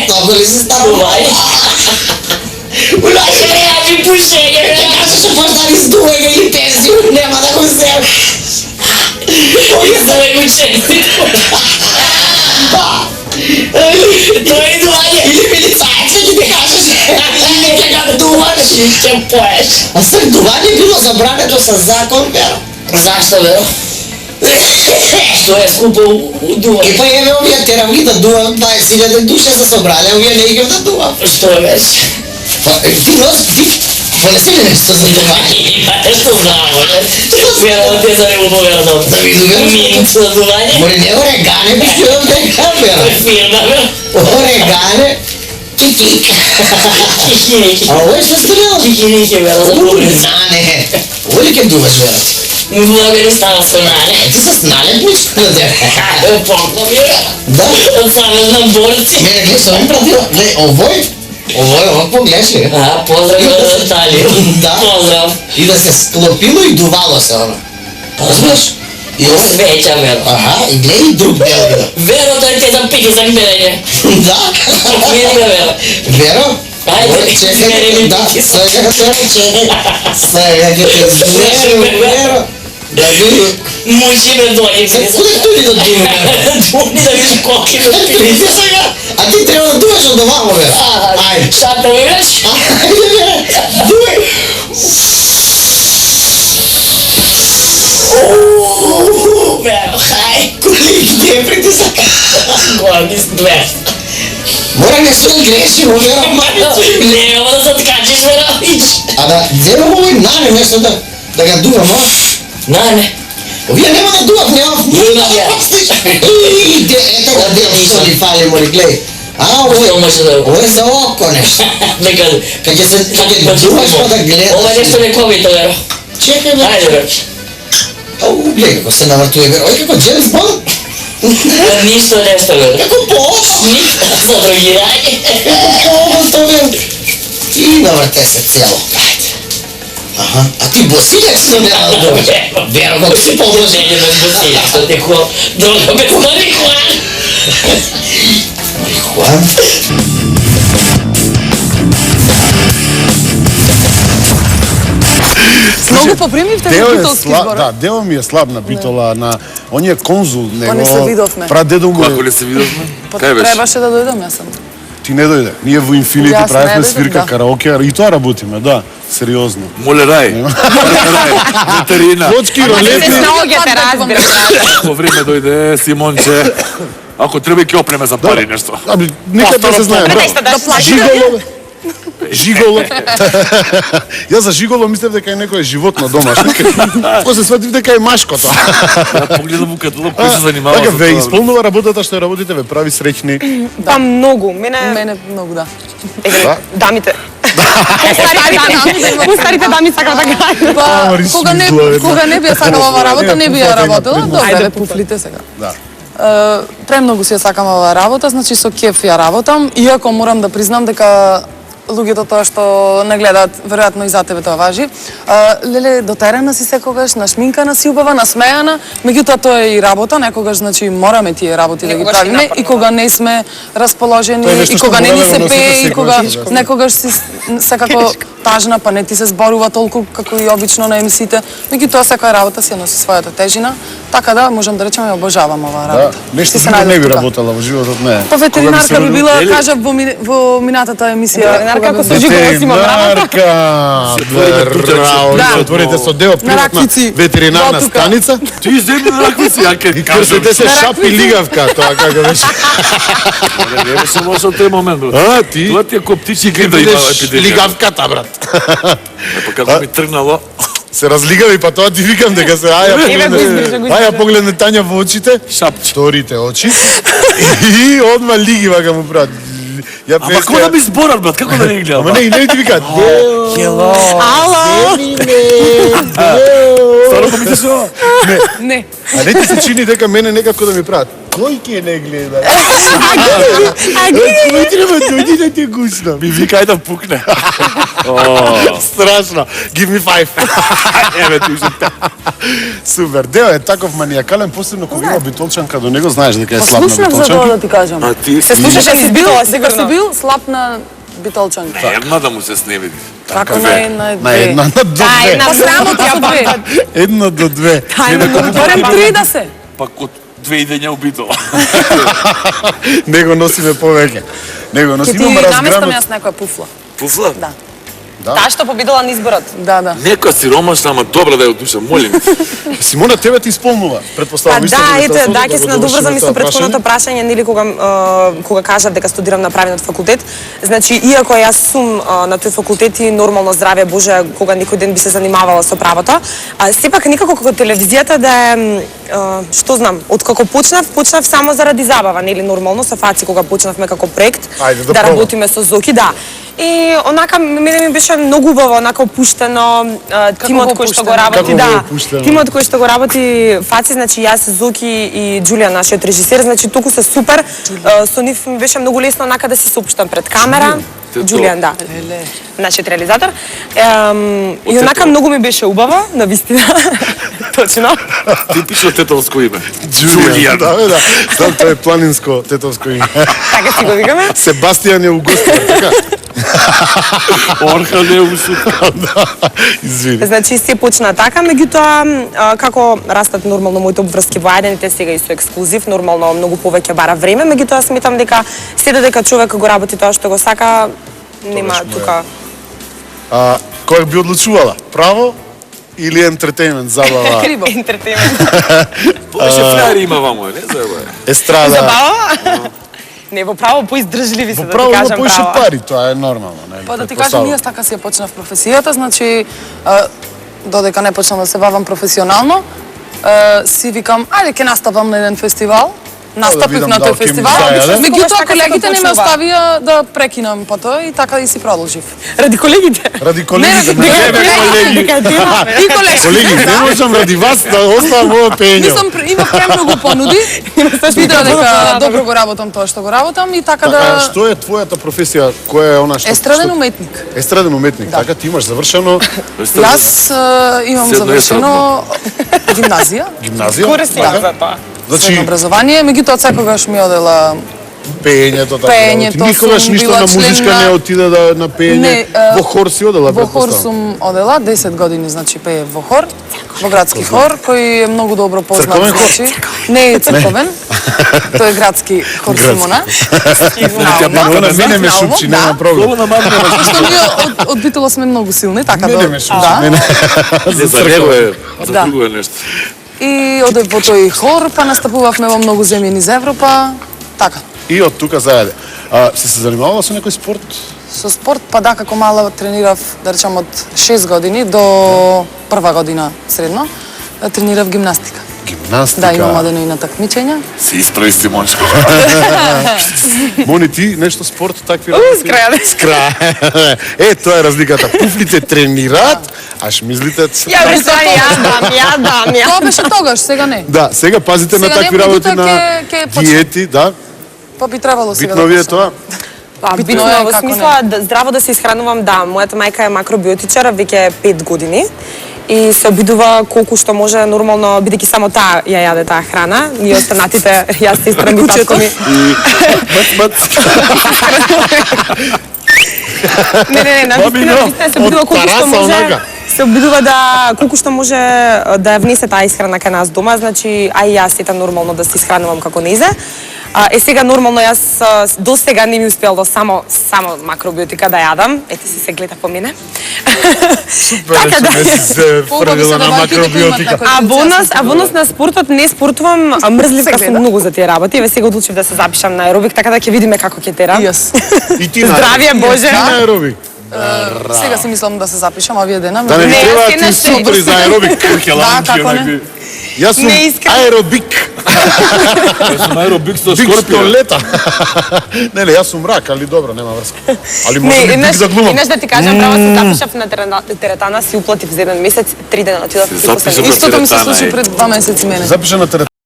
Толку ли си станува? Улајче не јави пушење, не кажеше пошта издување и пензiju, нема да го земе. Издувај го честито. Тоа е дување. Или милицајца ќе ти кажеше, не ќе ga дуваш и ќе поеш. А сак дување било забрането со закон, Веро? Зашто, Веро? Што е скупо дува? И па еве овие терам ги да дувам 20.000 души се собрале, овие не игам да дувам. Што е беше? Ти понеси ли нешто за дување? Нешто знамо, не? Веро, те за него поведам. Да ви дувам? Минц за дување? Море не орегане, би што дека, Веро? Фирма, Веро? Орегане, кикик. Кикирики. А ово е што стрело? Кикирики, Веро, за публица. Нане, ово ли ке дуваш, Веро? Много не става со Нале. Ти се с Нале пуска да те? Помпа ми е. Да? Од Савезна борци. Мене гледа, што ми пратила? Гледа, овој? Овој погледаш ли? А, поздрав на Наталија. Да. Поздрав. И да се склопило и дувало се оно. Разбираш? И ово... Свеќа, Веро. Аха, и гледа и друг дел. Веро, тој те запити за гледање. Да? Види ме, Веро. Веро? Ајде, чекай, да, сега ќе те звери, Веро. Да види. Мужи ме дојде. Куде туди да думе? Думи да видиш колки ме пили. Сега, а ти треба да дуваш од овамо, Веро. Ајде. Шата ми веш? Ајде, Веро. Дуј. Веро, хај. Коли где притисака? Гордис 200. Мора нешто да грешим, Веро, мамицу. Не, ова да се откачиш, Веро, ич. А да, земам овој Нане нешто да ga дувам, а? Нане. Овие нема да дуват, нема. Ето го дел што ни фали, моли, гледај. А, ово е за око нешто. Кај ќе дуваш па да гледаш. Ова е нешто лековито, Веро. Чекај, Веро. Ајде, Веро. Ау, гледај како се навртуе, Веро. Ој, како Джеймс Бонд. Ништо нешто, Веро. Како повод? Ништо, за другирање. Како повод, Веро. И наврте се цело. Ајде. Аха, а ти босилек си нема да дуваш. Веро, како си положение без босилек, што те ко друга без марихуан. Марихуан? Многу попримивте на битолски збор. Да, дело ми е слаб на битола, на оние конзул, него... Па не се видовме. Прадедо му... Како ли се видовме? Кај беше? Требаше да дојдам, јас сам. Ти не дојде. Ние во Инфинити Јас не правевме дојдов, свирка да. караоке и тоа работиме, да, сериозно. Молерај. Молерај. Ветерина. Плочки, ролети. Сногите разбира. Во време дојде Симонче. Ако треба ќе опреме за пари нешто. Аби, никад не се знае, брат. Жиголо. Жиголо. Јас за жиголо мислев дека е некој животно домашно. После сватив дека е машко тоа. Погледам у каталог кој се занимава Така, со ве тоа. исполнува работата што ја работите, ве прави среќни. Па многу. Мене Многу, да. дамите. Старите дами сакаат да кажат. Па, кога не би ја сакала оваа работа, не би ја работела. Добре, пуфлите сега. Да. Премногу си ја сакам оваа работа, значи со кеф ја работам, иако морам да признам дека луѓето тоа што не гледаат, веројатно и за тебе тоа важи. Леле, дотерена си секогаш, нашминкана си убава, насмејана, меѓутоа тоа е и работа, некогаш значи мораме тие работи да ги правиме и кога не сме расположени и кога не ни се пее и кога некогаш си секако тажна, па не ти се зборува толку како и обично на емисиите, меѓутоа секоја работа си носи својата тежина, така да можам да речеме обожавам оваа работа. Нешто друго не би работела во животот, не. Па ветеринарка би била, кажав во минатата емисија. Како со жиголо си имам работа. Да, отворите со дел приватна ветеринарна станица. Ти земни на раквици, ја ке И крстете се шап и лигавка, тоа како беше. Не беше лошо тој момент, брат. А, ти? Тоа ти е ко птичи грип да имала епидемија. Лигавката, брат. Па како ми тргнало. Се разлигави, па тоа ти викам дека се аја погледне Тања во очите, вторите очи и одма лиги вака му прават. Ама како да би зборат, брат, како да не ги гледам? Ама не ти викаат. Хело. Ало. Старо помислиш ова? Не. А не ти се чини дека мене некако да ми прават. Кој ќе не гледа? Кој треба дојди да те гушна? Ми викај да пукне. Страшно. Give me 5. Еве ти уште. Супер. Део е таков маниакален, посебно кога има битолчанка до него, знаеш дека е слаб на Слушнав за тоа битолчанки. да ти кажам. А ти Се слушаше си Бил, била дека си сигурно. бил слаб на битолчанка. Една да му се сневиди. Како Две. на На една до Да, две. една Па срамото со две. Една до две. Барем три да се. Пак од 2 идења убито. Него носиме повеќе. Него Ќе носиме ти имаме наместам разгранат. јас некоја пуфла. Пуфла? Да. Таа што победила на изборот. Да, да. Нека сиромашна, ама добра да ја од душа, молим. Симона тебе ти исполнува, Па претпоставам да, ето, да, ќе се го надоврзам и со довршиме тоа претходното прашање, нели кога кажав дека студирам на правниот факултет. Значи, иако јас сум на тој факултет и нормално здраве Боже, кога некој ден би се занимавала со правото, а сепак никако како телевизијата да е што знам, откако почнав само заради забава, нели нормално со Фаци кога почнавме како проект Ајде, да да пробам. работиме со Зоки, да. И онака мене ми беше многу убаво, онака опуштено, тимот кој што го опуштено? работи, Како го да. опуштено? Тимот кој што го работи Фаци, значи јас, Зоки и Џулија, нашиот режисер, значи толку се супер. Со нив ми беше многу лесно онака да се соопштам пред камера. Џулијан, да. Нашиот реализатор. И онака многу ми беше убаво, навистина. Точно. Типично тетовско име. Џулијан. Да, бе, да. Знам, тоа е планинско тетовско име. Така си го викаме. Себастијан е угостен, така? Орха не ушута. Да. Извини. Значи се почна така, меѓутоа како растат нормално моите обврски во Ајдените, сега и со ексклузив, нормално многу повеќе бара време, меѓутоа сметам дека се додека човек го работи тоа што го сака, нема Тогаш му е. тука. Кој би одлучувала? Право или ентертејмент, забава? Криво. Ентертејмент. Повеќе фраери има вамо, не заебај. Естрада. Забава? Не, во право поиздржливи се, Во да право ти има кажам поише право. пари, тоа е нормално, нели? Па да ти кажам, јас така си ја почнав професијата, значи додека не почнам да се бавам професионално, си викам, ајде ќе настапам на еден фестивал. Настапив видам на да, тој ќе ми фестивал, зајаде. меѓутоа Така се колегите не ме почнува. оставија да прекинам потоа и така и си продолжив. Ради колегите. Ради колегите, Не, не, дека- колеги. Дека е тема, бе. И колеги. Колеги, не можам ради вас да оставам ова пење. Мислам, имав премногу понуди, видеа дека добро го работам тоа што го работам и така Така, да... што е твојата професија? Која е она што... Естраден уметник. Естраден уметник, така ти имаш завршено Јас имам Седно завршено гимназија, гимназија, Користим така? за тоа. средно Значи, образование, меѓутоа секогаш ми одела пеењето, така. Пеењето, Ти никогаш сум ништо била на член музичка на- не отиде да на пеење. Не, Во хор си одела, во хор претпоставам. сум одела 10 години, значи пее во хор, во градски хор, кој е многу добро познат, Црковен хор? значи. Не е црковен, тој е градски хор Симона. Она мене ме шупчи, нема проблем. Слободна мамка на Пошто ние од Битола сме многу силни, така Мене да. ме шупчи, Да. мене. Не, за него е, за Да. друго е нешто. И одев во тој хор, па настапувавме во многу земји низ Европа, така. И од тука заеде. Се занимавала со некој спорт? Со спорт, па да, како мала тренирав, да речам, од 6 години до прва година средно, тренирав гимнастика. Гимнастика. Да, имам одено и на такмичења. Се исправи Симончка. Мони ти нешто спорт такви работи? скрајале. Е, тоа е разликата. Пуфлите тренираат, а шмизлите... Ја дам. Тоа беше тогаш, сега не. Да, сега пазите на Сега такви не, работи меѓутоа на ќе почнам. диети, да. Па би требало сега Битно ви е почнам. тоа? Па, Битно битно е, е во како смисла здраво да се исхранувам, да. Мојата мајка е макробиотичар, веќе 5 години. И се обидува колку што може нормално, бидејќи само таа ја јаде таа храна. Ние останатите, јас се истрам и татко ми. Не, навистина се обидува од колку што тараса, може. онака. Се обидува да колку што може да ја внесе таа исхрана кај нас дома, значи ај јас сетам нормално да се исхранувам како незе. Сега нормално јас до сега не ми успеало само макробиотика да јадам. Ете си се гледа по мене. Супер, Така да. не си се Поубаво фрдила се на девојките кои имат макробиотика. некој А во нас на спортот не спортувам, мрзливка сум многу за тие работи. Еве сега одлучив да се запишам на аеробик, така да ќе видиме како ќе терам. Јас. И ти на Здравје Боже. Ти на аеробик. Сега си мислам да се запишам овие дена. Да не ви Не, треба јас ти еднаш се сутри за аеробик. Да, како не. Јас сум Не искам. аеробик. Јас сум аеробик со Бик Скорпио. 100 лета. Не, јас сум рак, али добро, нема врска. Али Не, може би бик да глумам. еднаш да ти кажам, право се запишав на теретана, си уплатив за еден месец, 3 дена отидов Се и после запишав не. Истото ми се Теретана, случи е. пред 2 месеци мене. Запиша на